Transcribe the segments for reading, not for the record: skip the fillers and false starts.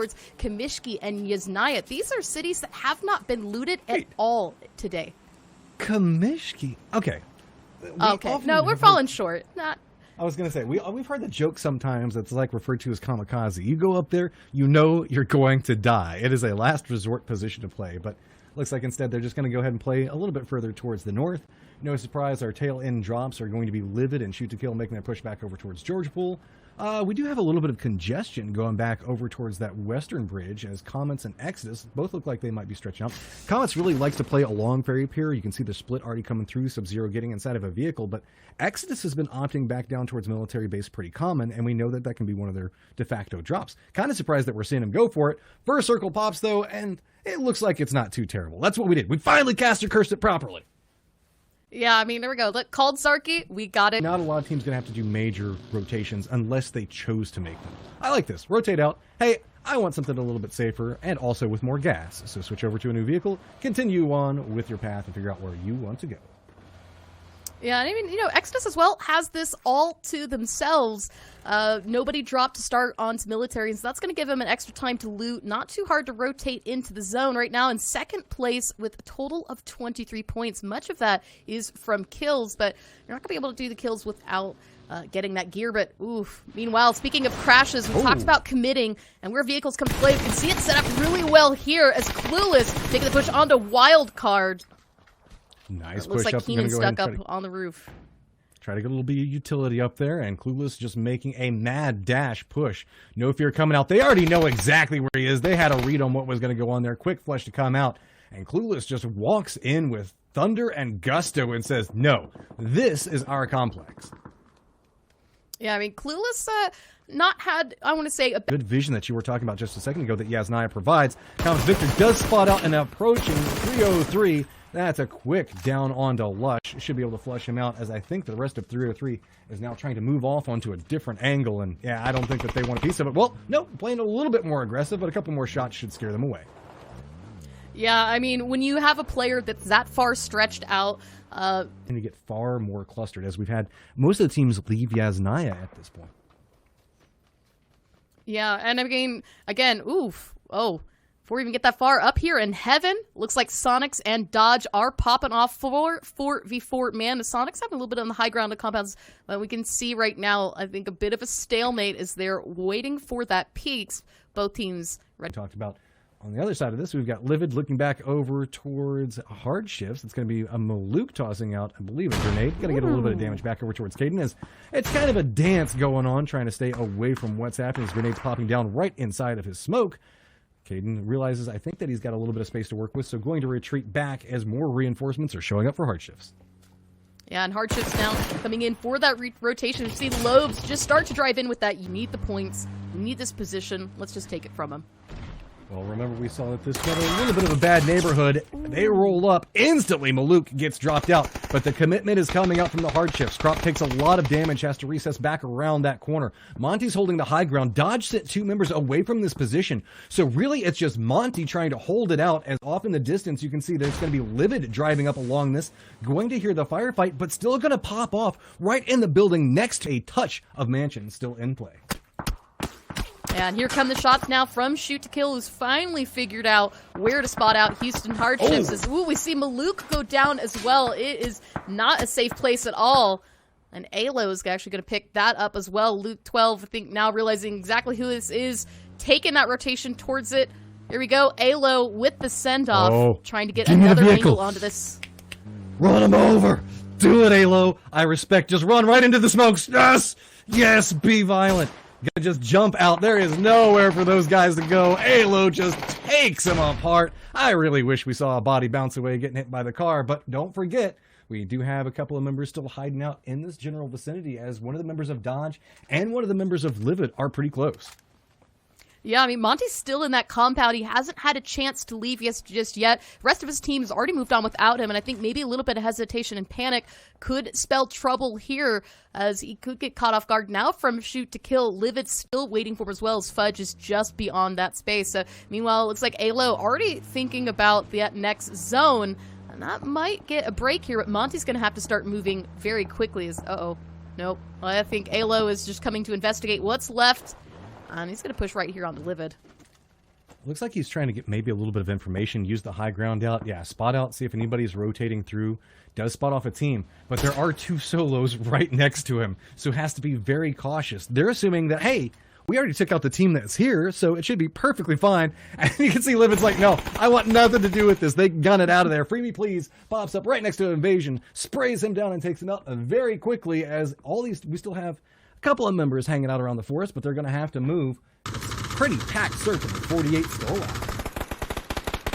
Esports, Kamishki, and Yasnaya. These are cities that have not been looted at all today. Kamishki? Okay. Okay, no, we're falling short. Not. I was going to say, we've heard the joke sometimes that's like referred to as kamikaze. You go up there, you know you're going to die. It is a last resort position to play, but looks like instead they're just going to go ahead and play a little bit further towards the north. No surprise, our tail end drops are going to be Livid and Shoot to Kill, making their push back over towards Georgepool. We do have a little bit of congestion going back over towards that western bridge as Comets and Exodus both look like they might be stretching out. Comets really likes to play along Ferry Pier. You can see the split already coming through, Sub-Zero getting inside of a vehicle, but Exodus has been opting back down towards military base pretty common, and we know that that can be one of their de facto drops. Kind of surprised that we're seeing them go for it. First circle pops, though, and it looks like it's not too terrible. That's what we did. We finally caster cursed it properly. Yeah, I mean, there we go. Look, called Zarky, we got it. Not a lot of teams going to have to do major rotations unless they chose to make them. I like this. Rotate out. Hey, I want something a little bit safer and also with more gas. So switch over to a new vehicle, continue on with your path, and figure out where you want to go. Yeah, I mean, Exodus as well has this all to themselves. Nobody dropped to start onto military, so that's going to give them an extra time to loot. Not too hard to rotate into the zone right now in second place with a total of 23 points. Much of that is from kills, but you're not going to be able to do the kills without getting that gear, but oof. Meanwhile, speaking of crashes, we talked about committing and where vehicles come to play. We can see it set up really well here as Clueless making the push onto Wildcard. Nice looks push like up. Keenan stuck up on the roof. Try to get a little bit of utility up there, and Clueless just making a mad dash push. No fear coming out. They already know exactly where he is. They had a read on what was going to go on there. Quick flush to come out, and Clueless just walks in with thunder and gusto and says, no, this is our complex. Yeah, I mean, Clueless not had, I want to say, a good vision that you were talking about just a second ago that Yasnaya provides. Comes Victor does spot out and approaching 303. That's a quick down onto Lush. Should be able to flush him out, as I think the rest of 303 is now trying to move off onto a different angle. And yeah, I don't think that they want a piece of it. Well, no, playing a little bit more aggressive, but a couple more shots should scare them away. Yeah, I mean, when you have a player that's that far stretched out, and to get far more clustered, as we've had most of the teams leave Yasnaya at this point. Yeah, and again, oof, oh. Before we even get that far, up here in heaven, looks like Sonics and Dodge are popping off for 4v4. Man, the Sonics have a little bit on the high ground of compounds, but we can see right now, I think, a bit of a stalemate as they're waiting for that peaks. Both teams ready. Talked about on the other side of this, we've got Livid looking back over towards hard shifts. It's going to be a Malouk tossing out, I believe, a grenade. Going to get a little bit of damage back over towards Caden. As it's kind of a dance going on, trying to stay away from what's happening. His grenade's popping down right inside of his smoke. Caden realizes, I think, that he's got a little bit of space to work with, so going to retreat back as more reinforcements are showing up for hard shifts. Yeah, and hard shifts now coming in for that rotation. You see Lobes just start to drive in with that. You need the points. You need this position. Let's just take it from him. Well, remember we saw that this was a little bit of a bad neighborhood. They roll up. Instantly, Malouk gets dropped out. But the commitment is coming out from the hard shifts. Crop takes a lot of damage, has to recess back around that corner. Monty's holding the high ground. Dodge sent two members away from this position. So really, it's just Monty trying to hold it out. As off in the distance, you can see there's going to be Livid driving up along this. Going to hear the firefight, but still going to pop off right in the building next to a touch of Mansion still in play. And here come the shots now from Shoot to Kill, who's finally figured out where to spot out Houston hardships. As we see Malouk go down as well. It is not a safe place at all. And Alo is actually going to pick that up as well. Luke 12, I think, now realizing exactly who this is, taking that rotation towards it. Here we go. Alo with the send-off, trying to get another angle onto this. Run him over. Do it, Alo. I respect. Just run right into the smokes. Yes. Yes, be violent. Gonna just jump out. There is nowhere for those guys to go. Alo just takes him apart. I really wish we saw a body bounce away getting hit by the car, but don't forget, we do have a couple of members still hiding out in this general vicinity, as one of the members of Dodge and one of the members of Livid are pretty close. Yeah, I mean, Monty's still in that compound. He hasn't had a chance to leave just yet. The rest of his team has already moved on without him, and I think maybe a little bit of hesitation and panic could spell trouble here, as he could get caught off guard now from Shoot to Kill. Livid still waiting for him, as well as Fudge is just beyond that space. So, meanwhile, it looks like Alo already thinking about that next zone, and that might get a break here, but Monty's going to have to start moving very quickly. Nope. I think Alo is just coming to investigate what's left. And he's going to push right here onto Livid. Looks like he's trying to get maybe a little bit of information, use the high ground out. Yeah, spot out, see if anybody's rotating through. Does spot off a team, but there are 2 solos right next to him, so has to be very cautious. They're assuming that, hey, we already took out the team that's here, so it should be perfectly fine. And you can see Livid's like, no, I want nothing to do with this. They gun it out of there. Free me, please. Pops up right next to Invasion, sprays him down and takes him out very quickly as all these, we still have a couple of members hanging out around the forest, but they're going to have to move. Pretty packed circle, 48 still out.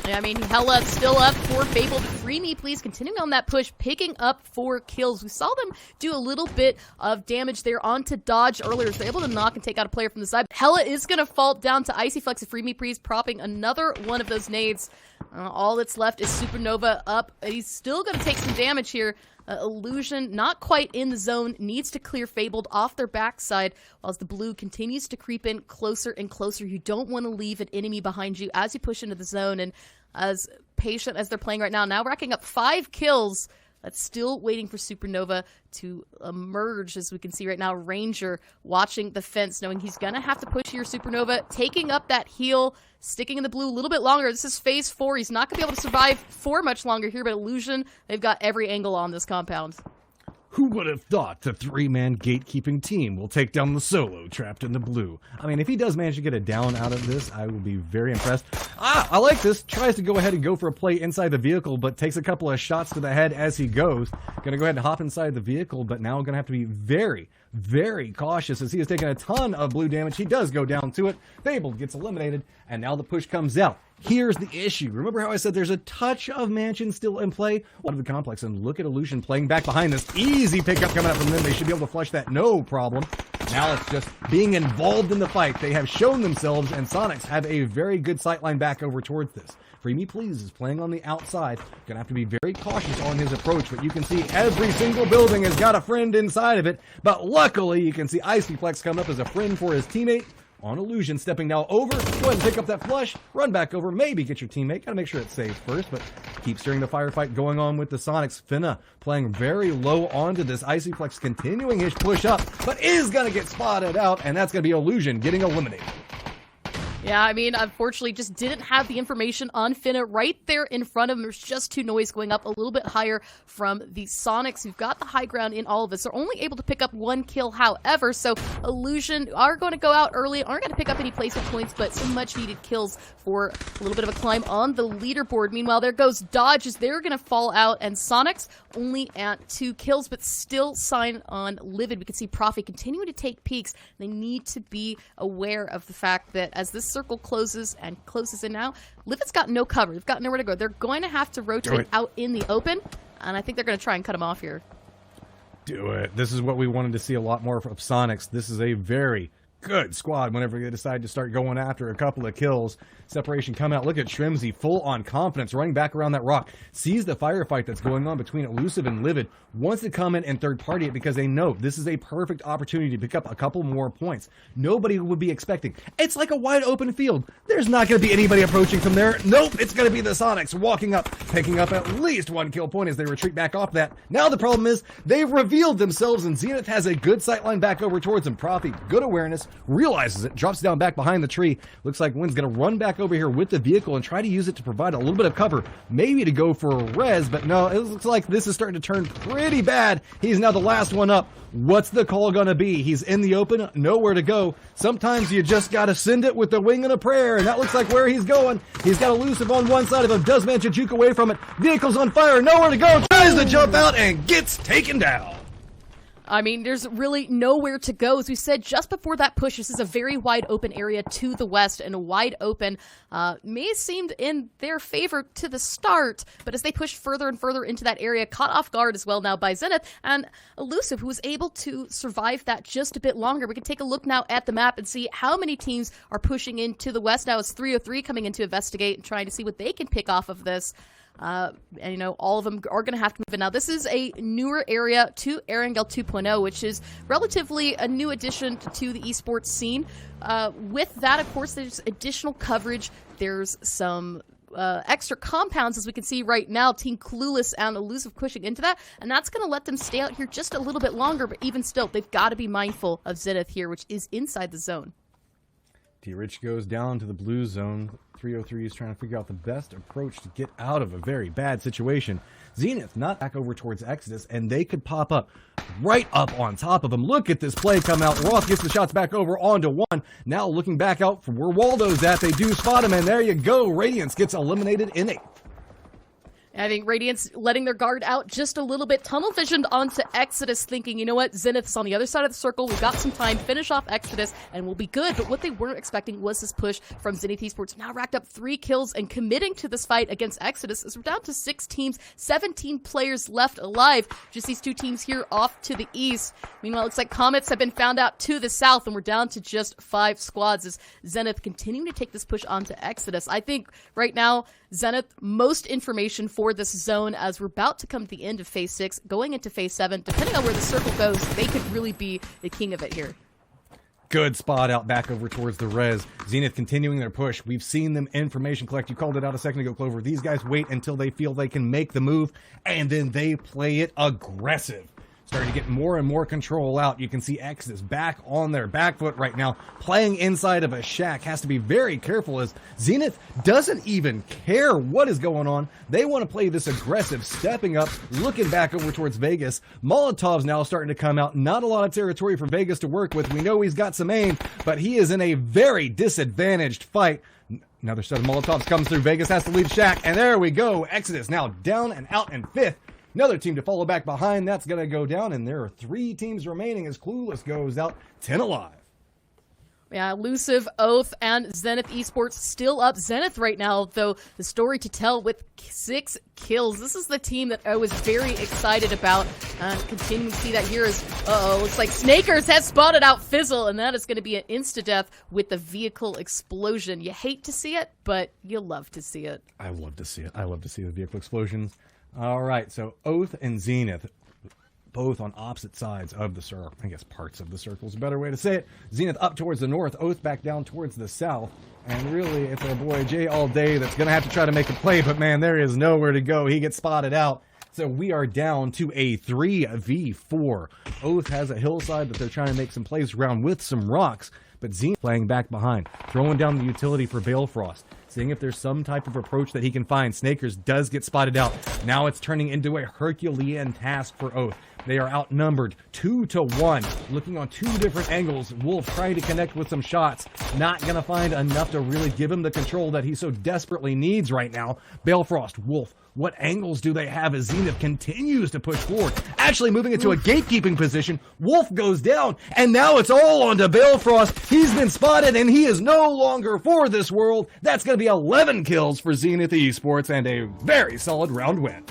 Yeah, I mean, Hella still up for Fabled. Free me, please. Continuing on that push, picking up 4 kills. We saw them do a little bit of damage there onto Dodge earlier, so able to knock and take out a player from the side. Hella is going to fall down to Icy Flex and Free me, please, propping another one of those nades. All that's left is Supernova up. He's still going to take some damage here. Illusion, not quite in the zone, needs to clear Fabled off their backside, while the blue continues to creep in closer and closer. You don't want to leave an enemy behind you as you push into the zone, and as patient as they're playing right now racking up 5 kills. That's still waiting for Supernova to emerge, as we can see right now. Ranger watching the fence, knowing he's going to have to push here. Supernova taking up that heal, sticking in the blue a little bit longer. This is phase 4. He's not going to be able to survive for much longer here, but Illusion, they've got every angle on this compound. Who would have thought the 3-man gatekeeping team will take down the solo trapped in the blue? I mean, if he does manage to get a down out of this, I will be very impressed. I like this. Tries to go ahead and go for a play inside the vehicle, but takes a couple of shots to the head as he goes. Going to go ahead and hop inside the vehicle, but now going to have to be very, very cautious as he has taken a ton of blue damage. He does go down to it. Fabled gets eliminated, and now the push comes out. Here's the issue. Remember how I said there's a touch of Mansion still in play? One of the complex, and look at Illusion playing back behind this. Easy pickup coming up from them. They should be able to flush that, no problem. Now it's just being involved in the fight. They have shown themselves, and Sonics have a very good sightline back over towards this. Free Me Please is playing on the outside. Gonna have to be very cautious on his approach, but you can see every single building has got a friend inside of it. But luckily, you can see Icy Flex come up as a friend for his teammate. On Illusion, stepping now over, go ahead and pick up that flush, run back over, maybe get your teammate, gotta make sure it's safe first, but keep steering the firefight going on with the Sonics. Finna playing very low onto this. Icy Flex continuing his push up, but is gonna get spotted out, and that's gonna be Illusion getting eliminated. Yeah, I mean, unfortunately, just didn't have the information on Finna right there in front of him. There's just 2 noise going up a little bit higher from the Sonics, who've got the high ground in all of this. They're only able to pick up 1 kill, however, so Illusion are going to go out early, aren't going to pick up any placement points, but some much-needed kills for a little bit of a climb on the leaderboard. Meanwhile, there goes Dodge, as they're going to fall out, and Sonics only at 2 kills, but still sign on Livid. We can see Profi continuing to take peeks. They need to be aware of the fact that as this circle closes and closes in now, Livid's got no cover. They've got nowhere to go. They're going to have to rotate out in the open, and I think they're going to try and cut him off here. Do it. This is what we wanted to see a lot more of Sonics. This is a very good squad whenever they decide to start going after a couple of kills. Separation come out. Look at Shrimsy, full on confidence, running back around that rock. Sees the firefight that's going on between Elusive and Livid. Wants to come in and third party it because they know this is a perfect opportunity to pick up a couple more points. Nobody would be expecting. It's like a wide open field. There's not going to be anybody approaching from there. Nope, it's going to be the Sonics walking up, picking up at least 1 kill point as they retreat back off that. Now the problem is they've revealed themselves, and Zenith has a good sightline back over towards them. Profi, good awareness, realizes it, drops down back behind the tree. Looks like Wynn's going to run back over here with the vehicle and try to use it to provide a little bit of cover, maybe to go for a res, but no, it looks like this is starting to turn pretty bad. He's now the last one up. What's the call gonna be? He's in the open, nowhere to go. Sometimes you just gotta send it with a wing and a prayer, and that looks like where he's going. He's got Elusive on one side of him, does manage to juke away from it. Vehicle's on fire, nowhere to go, tries to jump out and gets taken down. I mean, there's really nowhere to go. As we said just before that push, this is a very wide open area to the west, and wide open may seem in their favor to the start, but as they push further and further into that area, caught off guard as well now by Zenith, and Elusive, who was able to survive that just a bit longer. We can take a look now at the map and see how many teams are pushing into the west. Now it's 303 coming in to investigate and trying to see what they can pick off of this. And, you know, all of them are going to have to move in. Now, this is a newer area to Erangel 2.0, which is relatively a new addition to the esports scene. With that, of course, there's additional coverage. There's some extra compounds, as we can see right now. Team Clueless and Elusive pushing into that, and that's going to let them stay out here just a little bit longer, but even still, they've got to be mindful of Zenith here, which is inside the zone. T-Rich goes down to the blue zone. 303 is trying to figure out the best approach to get out of a very bad situation. Zenith not back over towards Exodus, and they could pop up right up on top of him. Look at this play come out. Roth gets the shots back over onto one. Now looking back out from where Waldo's at, they do spot him, and there you go. Radiance gets eliminated in 8th. I think Radiance letting their guard out just a little bit. Tunnel visioned onto Exodus thinking, you know what, Zenith's on the other side of the circle. We've got some time. Finish off Exodus and we'll be good. But what they weren't expecting was this push from Zenith Esports. Now racked up 3 kills and committing to this fight against Exodus as we're down to 6 teams, 17 players left alive. Just these 2 teams here off to the east. Meanwhile, it looks like Comets have been found out to the south and we're down to just 5 squads as Zenith continuing to take this push onto Exodus. I think right now, Zenith, most information for this zone as we're about to come to the end of Phase 6, going into Phase 7. Depending on where the circle goes, they could really be the king of it here. Good spot out back over towards the res. Zenith continuing their push. We've seen them information collect. You called it out a second ago, Clover. These guys wait until they feel they can make the move, and then they play it aggressive. Starting to get more and more control out. You can see Exodus back on their back foot right now, playing inside of a shack. Has to be very careful as Zenith doesn't even care what is going on. They want to play this aggressive, stepping up, looking back over towards Vegas. Molotov's now starting to come out. Not a lot of territory for Vegas to work with. We know he's got some aim, but he is in a very disadvantaged fight. Another set of Molotovs comes through. Vegas has to leave shack, and there we go. Exodus now down and out in 5th. Another team to follow back behind. That's going to go down, and there are 3 teams remaining as Clueless goes out 10 alive. Yeah, Elusive, Oath, and Zenith Esports still up. Zenith right now, though, the story to tell with 6 kills. This is the team that I was very excited about. Continuing to see that here is, looks like Snakers has spotted out Fizzle, and that is going to be an insta-death with the vehicle explosion. You hate to see it, but you love to see it. I love to see it. I love to see the vehicle explosions. All right, so Oath and Zenith, both on opposite sides of the circle. I guess parts of the circle is a better way to say it. Zenith up towards the north, Oath back down towards the south. And really, it's our boy Jay All Day that's going to have to try to make a play, but man, there is nowhere to go. He gets spotted out. So we are down to a 3v4. Oath has a hillside that they're trying to make some plays around with some rocks, but Zenith playing back behind, throwing down the utility for Balefrost. Seeing if there's some type of approach that he can find. Snakers does get spotted out. Now it's turning into a Herculean task for Oath. They are outnumbered 2-1. Looking on 2 different angles. Wolf trying to connect with some shots. Not going to find enough to really give him the control that he so desperately needs right now. Balefrost, Wolf. What angles do they have as Zenith continues to push forward? Actually moving into a gatekeeping position. Wolf goes down, and now it's all onto Balefrost. He's been spotted, and he is no longer for this world. That's going to be 11 kills for Zenith Esports, and a very solid round win.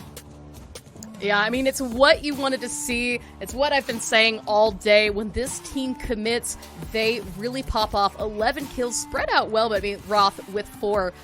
Yeah, I mean, it's what you wanted to see. It's what I've been saying all day. When this team commits, they really pop off. 11 kills spread out well, but I mean, Roth with 4.